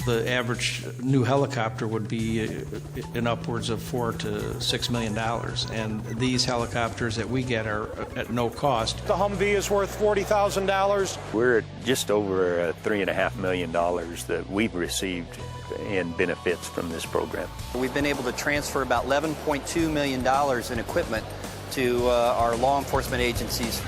The average new helicopter would be in upwards of $4 to $6 million, and these helicopters that we get are at no cost. The Humvee is worth $40,000. We're at just over $3.5 million that we've received in benefits from this program. We've been able to transfer about $11.2 million in equipment to our law enforcement agencies.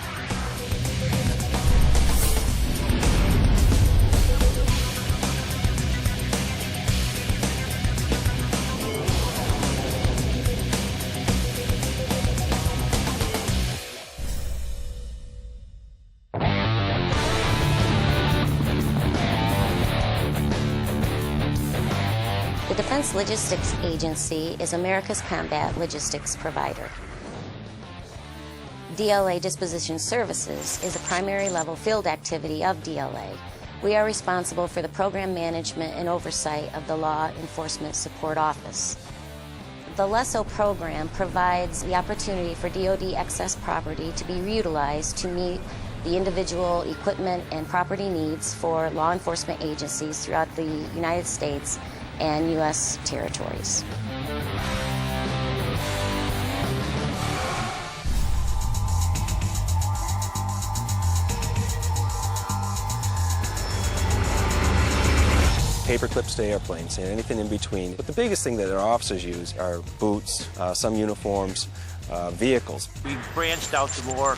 The Defense Logistics Agency is America's combat logistics provider. DLA Disposition Services is a primary level field activity of DLA. We are responsible for the program management and oversight of the Law Enforcement Support Office. The LESO program provides the opportunity for DoD excess property to be reutilized to meet the individual equipment and property needs for law enforcement agencies throughout the United States and U.S. territories. Paper clips to airplanes and anything in between. But the biggest thing that our officers use are boots, some uniforms, vehicles. We branched out to more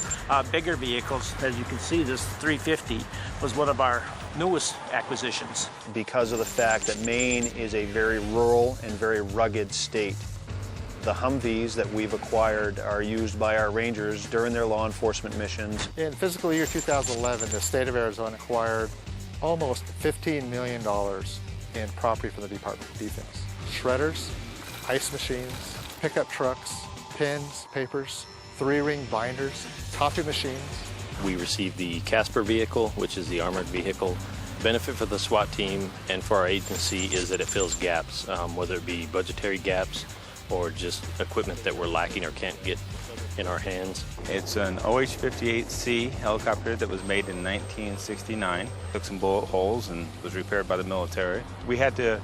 bigger vehicles. As you can see, this 350 was one of our newest acquisitions. Because of the fact that Maine is a very rural and very rugged state, the Humvees that we've acquired are used by our Rangers during their law enforcement missions. In fiscal year 2011, the state of Arizona acquired almost $15 million in property from the Department of Defense. Shredders, ice machines, pickup trucks, pens, papers, 3-ring binders, copy machines. We received the Casper vehicle, which is the armored vehicle. Benefit for the SWAT team and for our agency is that it fills gaps, whether it be budgetary gaps or just equipment that we're lacking or can't get in our hands. It's an OH-58C helicopter that was made in 1969. Took some bullet holes and was repaired by the military. We had to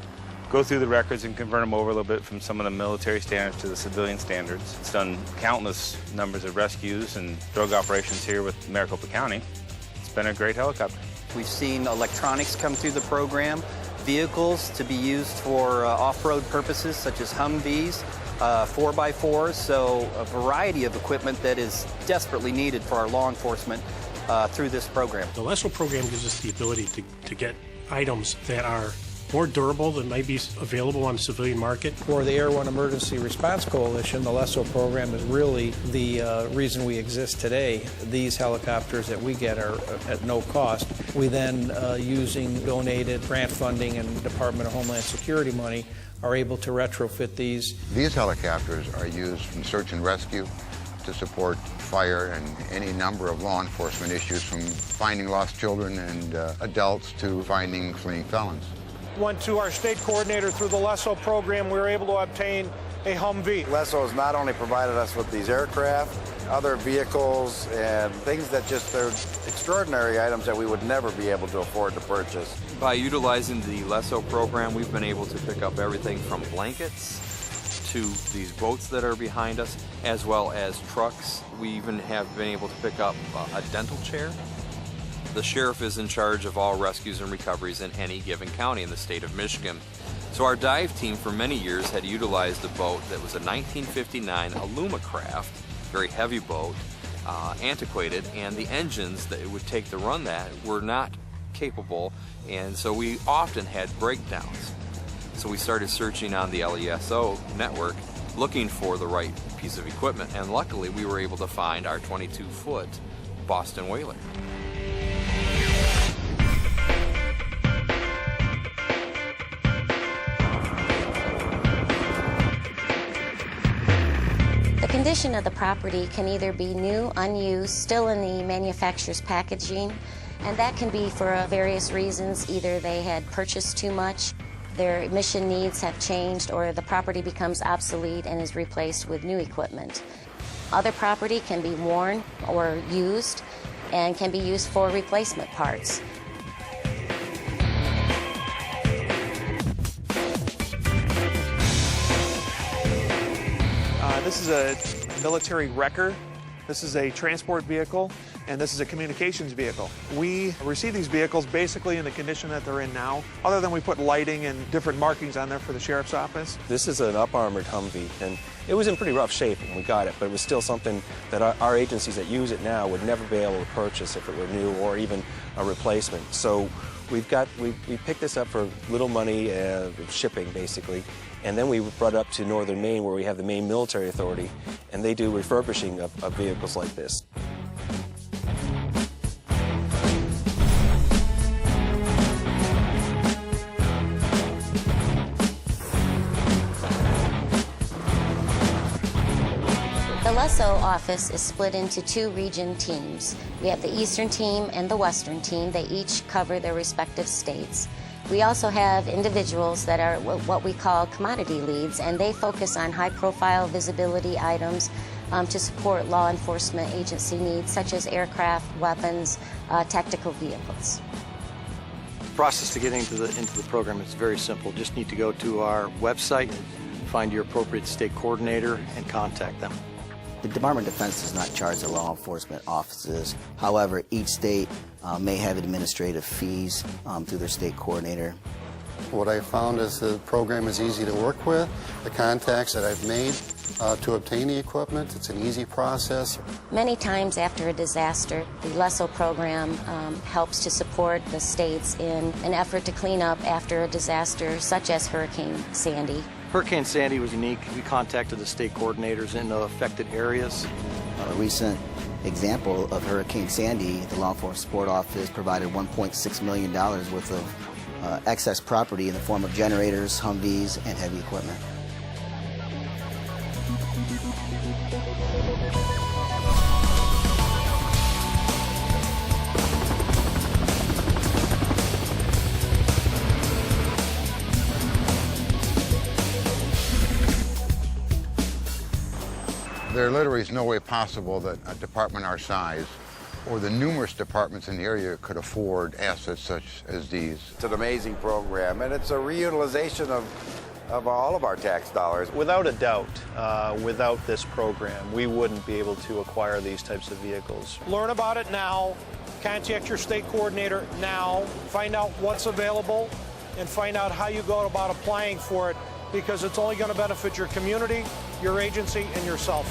go through the records and convert them over a little bit from some of the military standards to the civilian standards. It's done countless numbers of rescues and drug operations here with Maricopa County. It's been a great helicopter. We've seen electronics come through the program, vehicles to be used for off-road purposes such as Humvees, 4x4s, so a variety of equipment that is desperately needed for our law enforcement through this program. The LESO program gives us the ability to get items that are more durable than might be available on the civilian market. For the Air One Emergency Response Coalition, the LESO program is really the reason we exist today. These helicopters that we get are at no cost. We then, using donated grant funding and Department of Homeland Security money, are able to retrofit these. These helicopters are used in search and rescue to support fire and any number of law enforcement issues, from finding lost children and adults to finding fleeing felons. Went to our state coordinator through the LESO program. We were able to obtain a Humvee. LESO has not only provided us with these aircraft, other vehicles, and things that just are extraordinary items that we would never be able to afford to purchase. By utilizing the LESO program, we've been able to pick up everything from blankets to these boats that are behind us, as well as trucks. We even have been able to pick up a dental chair. The sheriff is in charge of all rescues and recoveries in any given county in the state of Michigan. So our dive team for many years had utilized a boat that was a 1959 Alumacraft, very heavy boat, antiquated, and the engines that it would take to run that were not capable, and so we often had breakdowns. So we started searching on the LESO network looking for the right piece of equipment, and luckily we were able to find our 22-foot Boston Whaler. The condition of the property can either be new, unused, still in the manufacturer's packaging, and that can be for various reasons. Either they had purchased too much, their mission needs have changed, or the property becomes obsolete and is replaced with new equipment. Other property can be worn or used and can be used for replacement parts. is a military wrecker. This is a transport vehicle, and this is a communications vehicle. We receive these vehicles basically in the condition that they're in now, other than we put lighting and different markings on there for the sheriff's office. This is an up-armored Humvee, and it was in pretty rough shape when we got it, but it was still something that our agencies that use it now would never be able to purchase if it were new or even a replacement. So we picked this up for little money, shipping basically, and then we brought it up to northern Maine where we have the Maine Military Authority, and they do refurbishing of vehicles like this. The LESO office is split into two region teams. We have the Eastern team and the Western team. They each cover their respective states. We also have individuals that are what we call commodity leads, and they focus on high-profile visibility items to support law enforcement agency needs, such as aircraft, weapons, tactical vehicles. The process to get into the program is very simple. Just need to go to our website, find your appropriate state coordinator, and contact them. The Department of Defense does not charge the law enforcement offices. However, each state may have administrative fees through their state coordinator. What I found is the program is easy to work with. The contacts that I've made to obtain the equipment, it's an easy process. Many times after a disaster, the LESO program helps to support the states in an effort to clean up after a disaster such as Hurricane Sandy. Hurricane Sandy was unique. We contacted the state coordinators in the affected areas. A recent example of Hurricane Sandy, the Law Enforcement Support Office provided $1.6 million worth of excess property in the form of generators, Humvees, and heavy equipment. There literally is no way possible that a department our size or the numerous departments in the area could afford assets such as these. It's an amazing program, and it's a reutilization of all of our tax dollars. Without a doubt, without this program, we wouldn't be able to acquire these types of vehicles. Learn about it now. Contact your state coordinator now. Find out what's available and find out how you go about applying for it, because it's only going to benefit your community, your agency, and yourself.